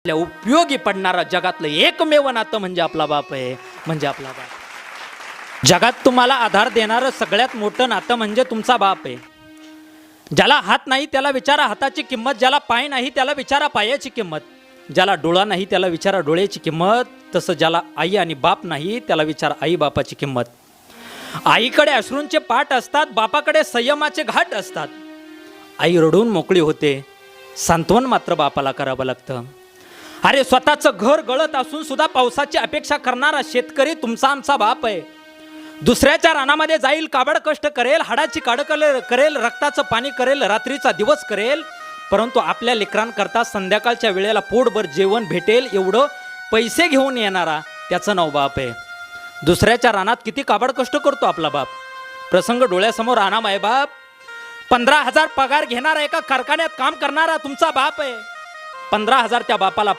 आपल्या उपयोगी पडणारा जगातलं एकमेव नातं म्हणजे आपला बाप आहे, म्हणजे आपला बाप। जगात तुम्हाला आधार देणारं सगळ्यात मोठं नातं म्हणजे तुमचा बाप आहे। ज्याला हात नाही त्याला विचारा हाताची किंमत, ज्याला पाय नाही त्याला विचारा पायाची किंमत, ज्याला डोळा नाही त्याला विचारा डोळ्याची किंमत, तसं ज्याला आई आणि बाप नाही त्याला विचारा आई बापाची किंमत। आईकडे अश्रूंचे पाट असतात, बापाकडे संयमाचे घाट असतात। आई रडून मोकळी होते, सांत्वन मात्र बापाला करावं लागतं। अरे स्वतःचं घर गळत असून सुद्धा पावसाची अपेक्षा करणारा शेतकरी तुमचा आमचा बाप आहे। दुसऱ्याच्या रानामध्ये जाईल, काबड कष्ट करेल, हाडाची काढ करेल, रक्ताचं पाणी करेल, रात्रीचा दिवस करेल, परंतु आपल्या लेकरांकरता संध्याकाळच्या वेळेला पोटभर जेवण भेटेल एवढं पैसे घेऊन येणारा त्याचं नाव बाप आहे। दुसऱ्याच्या रानात किती काबड कष्ट करतो आपला बाप। प्रसंग डोळ्यासमोर आणा माय बाप, 15,000 पगार घेणारा एका कारखान्यात काम करणारा तुमचा बाप आहे। 15,000 त्या बापाला